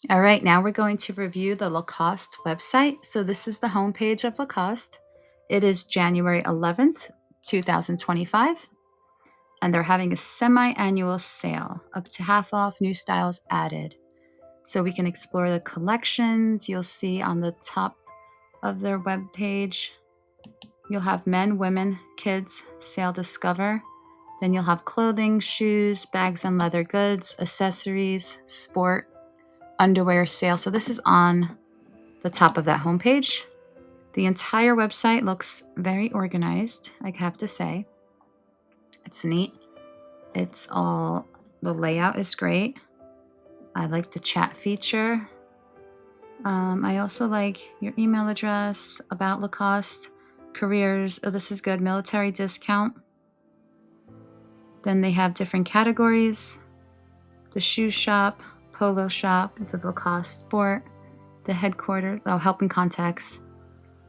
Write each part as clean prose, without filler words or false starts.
All right, now we're going to review the Lacoste website. So this is the homepage of Lacoste. It is January 11th, 2025, and they're having a semi-annual sale, up to half off, new styles added. So we can explore the collections. You'll see on the top of their webpage, you'll have men, women, kids, sale discover. Then you'll have clothing, shoes, bags and leather goods, accessories, sport, underwear sale. So this is on the top of that homepage. The entire website looks very organized, I have to say. It's neat. The layout is great. I like the chat feature. I also like your email address, about Lacoste, careers. Oh, this is good. Military discount. Then they have different categories. The shoe shop, polo shop, the Lacoste sport, the headquarters, help and contacts.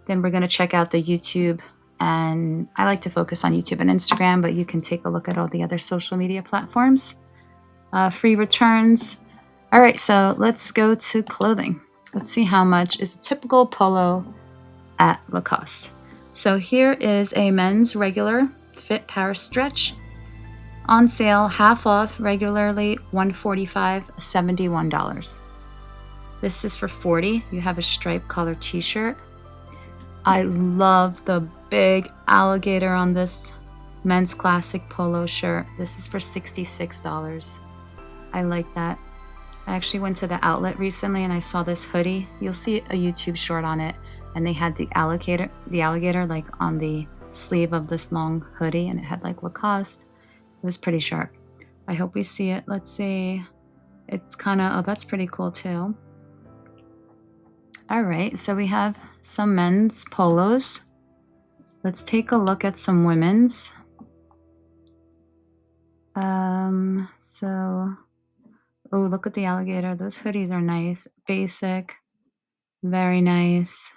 Then we're going to check out the YouTube, and I like to focus on YouTube and Instagram, but you can take a look at all the other social media platforms. Free returns. All right, so let's go to clothing. Let's see how much is a typical polo at Lacoste. So here is a men's regular fit power stretch. On sale, half off, regularly $145, $71. This is for $40. You have a striped collar t-shirt. I love the big alligator on this men's classic polo shirt. This is for $66. I like that. I actually went to the outlet recently and I saw this hoodie. You'll see a YouTube short on it, and they had the alligator like on the sleeve of this long hoodie, and it had like Lacoste. It was pretty sharp. I hope we see it. Let's see. It's kind of, oh, that's pretty cool too. All right, so we have some men's polos. Let's take a look at some women's. Oh, look at the alligator. Those hoodies are nice. Basic, very nice.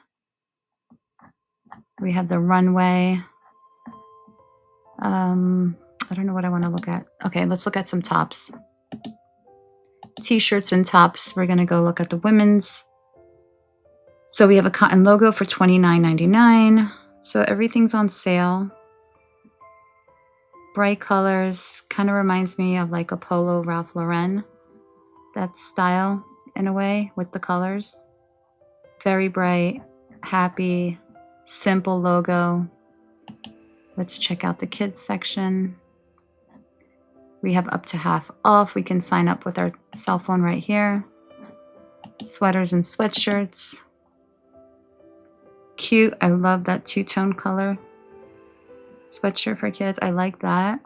We have the runway. I don't know what I want to look at. Okay, let's look at some tops. T-shirts and tops. We're going to go look at the women's. So we have a cotton logo for $29.99. So everything's on sale. Bright colors. Kind of reminds me of like a polo Ralph Lauren. That style in a way with the colors. Very bright, happy, simple logo. Let's check out the kids section. We have up to half off. We can sign up with our cell phone right here. Sweaters and sweatshirts. Cute. I love that two-tone color. Sweatshirt for kids. I like that.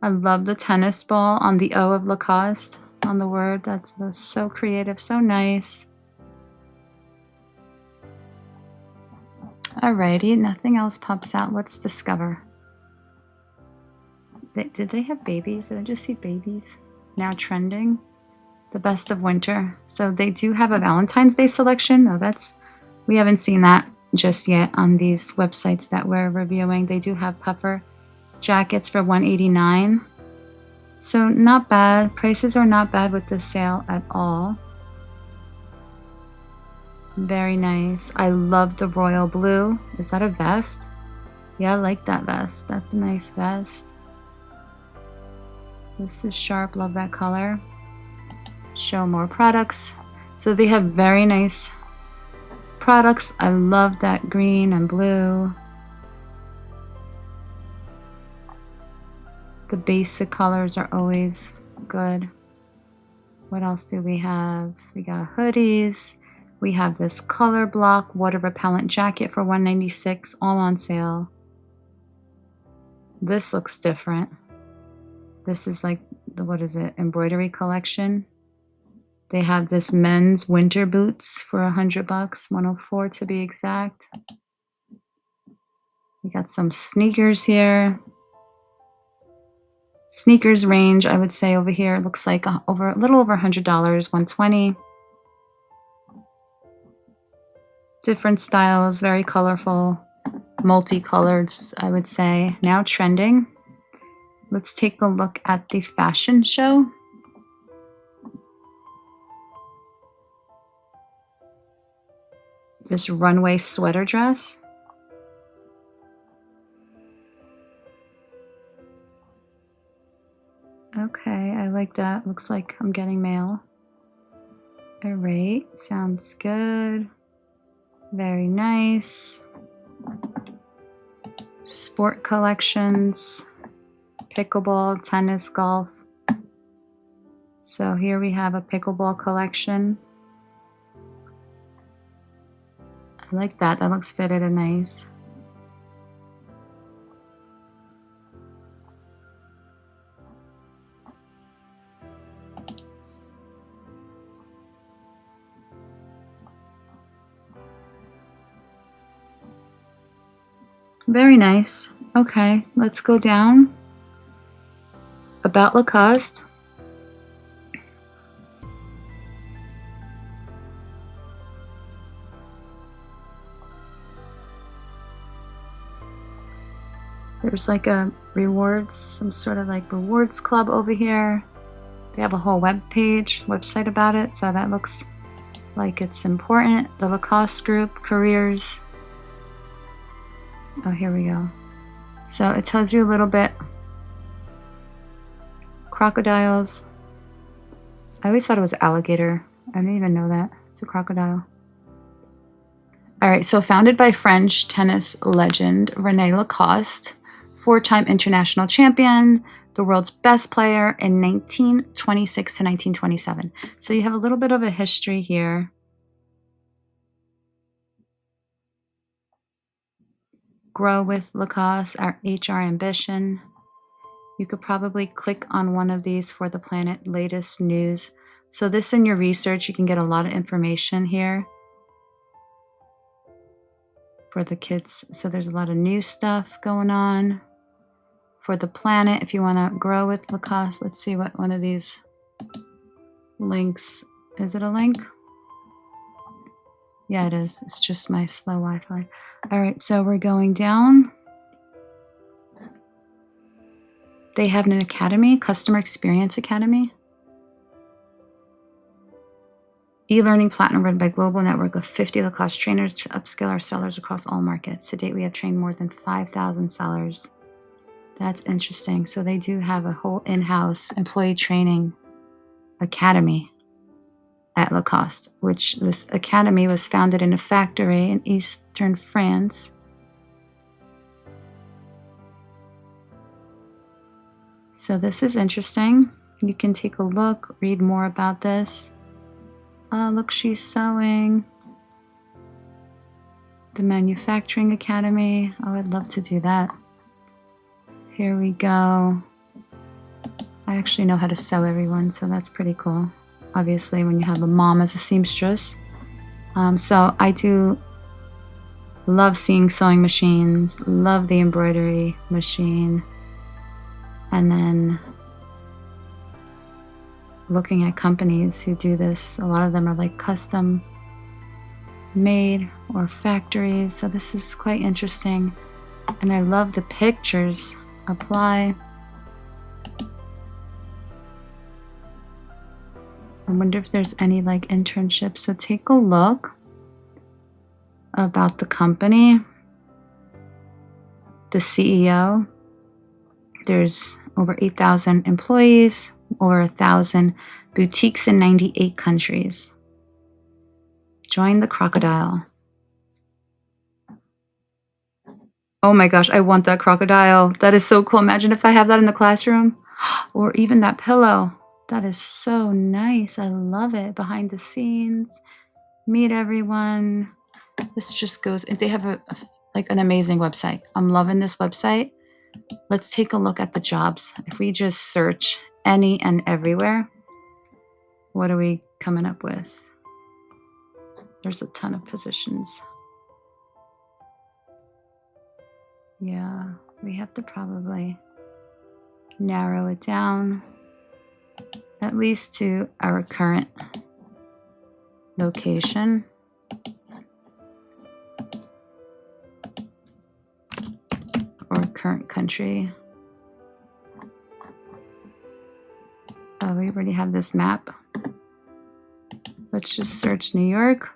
I love the tennis ball on the O of Lacoste on the word. That's so creative, so nice. Alrighty, nothing else pops out. Let's discover. Did they have babies? Did I just see babies? Now trending. The best of winter. So they do have a Valentine's Day selection. No, we haven't seen that just yet on these websites that we're reviewing. They do have puffer jackets for $189. So not bad. Prices are not bad with this sale at all. Very nice. I love the royal blue. Is that a vest? Yeah, I like that vest. That's a nice vest. This is sharp. Love that color. Show more products. So they have very nice products. I love that green and blue. The basic colors are always good. What else do we have? We got hoodies. We have this color block water repellent jacket for $196, all on sale. This looks different. This is like the embroidery collection. They have this men's winter boots for $100, $104 to be exact. We got some sneakers here. Sneakers range, I would say over here, it looks like a little over $100, $120. Different styles, very colorful, multicolored, I would say. Now trending. Let's take a look at the fashion show. This runway sweater dress. Okay, I like that. Looks like I'm getting mail. All right, sounds good. Very nice. Sport collections, pickleball, tennis, golf. So here we have a pickleball collection. I like that. That looks fitted and nice. Very nice. Okay, let's go down. About Lacoste. There's like a rewards, some sort of like rewards club over here. They have a whole website about it, so that looks like it's important. The Lacoste group, careers. Oh, here we go. So it tells you a little bit. Crocodiles. I always thought it was alligator. I didn't even know that. It's a crocodile. All right, so founded by French tennis legend René Lacoste, four-time international champion, the world's best player in 1926 to 1927. So you have a little bit of a history here. Grow with Lacoste, our HR ambition. You could probably click on one of these for the Planet latest news. So this in your research, you can get a lot of information here for the kids. So there's a lot of new stuff going on. For the Planet, if you want to grow with Lacoste, let's see what one of these links, is it a link? Yeah, it is. It's just my slow Wi-Fi. All right, so we're going down. They have an academy, Customer Experience Academy. E-learning platinum run by a global network of 50 Lacoste trainers to upskill our sellers across all markets. To date, we have trained more than 5,000 sellers. That's interesting. So they do have a whole in-house employee training academy at Lacoste, which this academy was founded in a factory in eastern France. So this is interesting. You can take a look, read more about this. Oh, look, she's sewing. The Manufacturing Academy. Oh, I'd love to do that. Here we go. I actually know how to sew, everyone, so that's pretty cool. Obviously, when you have a mom as a seamstress. So I do love seeing sewing machines, love the embroidery machine, and then looking at companies who do this. A lot of them are like custom made or factories. So this is quite interesting. And I love the pictures. Apply. I wonder if there's any like internships. So take a look about the company. The CEO. There's over 8,000 employees, over 1,000 boutiques in 98 countries. Join the crocodile. Oh my gosh, I want that crocodile. That is so cool. Imagine if I have that in the classroom, or even that pillow. That is so nice. I love it. Behind the scenes, meet everyone. This just goes, they have like an amazing website. I'm loving this website. Let's take a look at the jobs. If we just search any and everywhere, what are we coming up with? There's a ton of positions. Yeah, we have to probably narrow it down, at least to our current location. Or current country. Oh, we already have this map. Let's just search New York.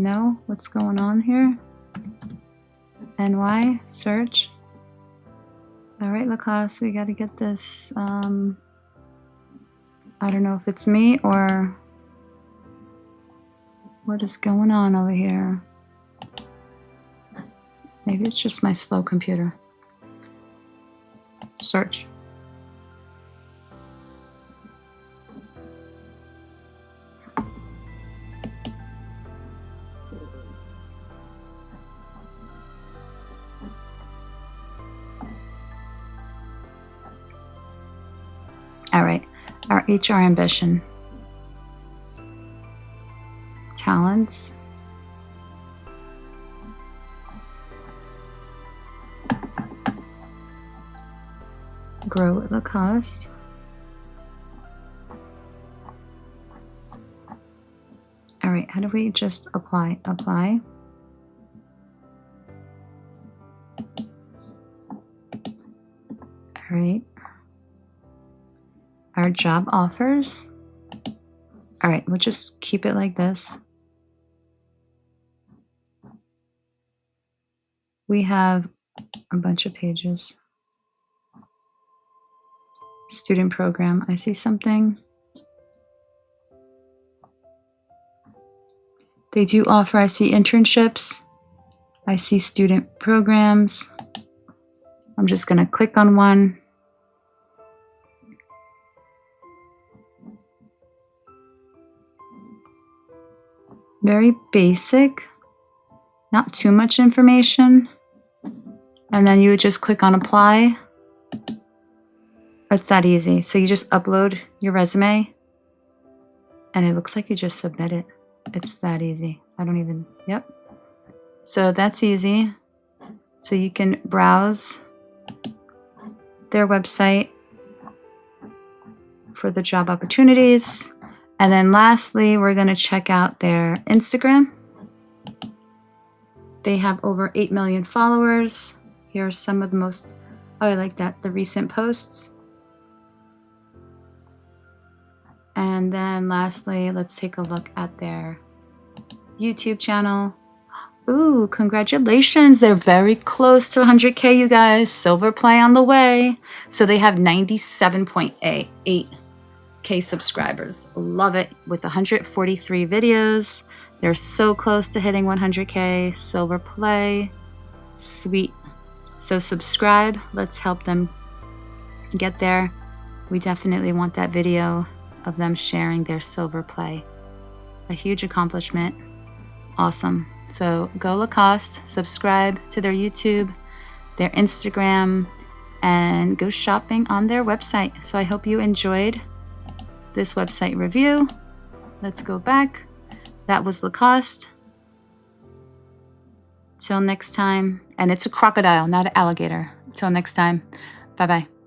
No? What's going on here? NY, search. All right, Lacoste, we got to get this. I don't know if it's me or what is going on over here. Maybe it's just my slow computer. Search. All right, our HR ambition. Talents. Grow at Lacoste. All right, how do we just apply? Apply. All right. Our job offers. All right, we'll just keep it like this. We have a bunch of pages. Student program. I see something. They do offer, I see internships. I see student programs. I'm just going to click on one. Very basic, not too much information. And then you would just click on apply. It's that easy. So you just upload your resume and it looks like you just submit it. It's that easy. I don't even, yep. So that's easy. So you can browse their website for the job opportunities. And then lastly, we're going to check out their Instagram. They have over 8 million followers. Here are some of the most, oh, I like that, the recent posts. And then lastly, let's take a look at their YouTube channel. Ooh, congratulations. They're very close to 100K, you guys. Silver play on the way. So they have 97.8K subscribers. Love it. With 143 videos. They're so close to hitting 100K. Silver play. Sweet. So subscribe. Let's help them get there. We definitely want that video of them sharing their silver play. A huge accomplishment. Awesome. So go Lacoste, subscribe to their YouTube, their Instagram, and go shopping on their website. So I hope you enjoyed this website review. Let's go back. That was Lacoste. Till next time. And it's a crocodile, not an alligator. Till next time. Bye-bye.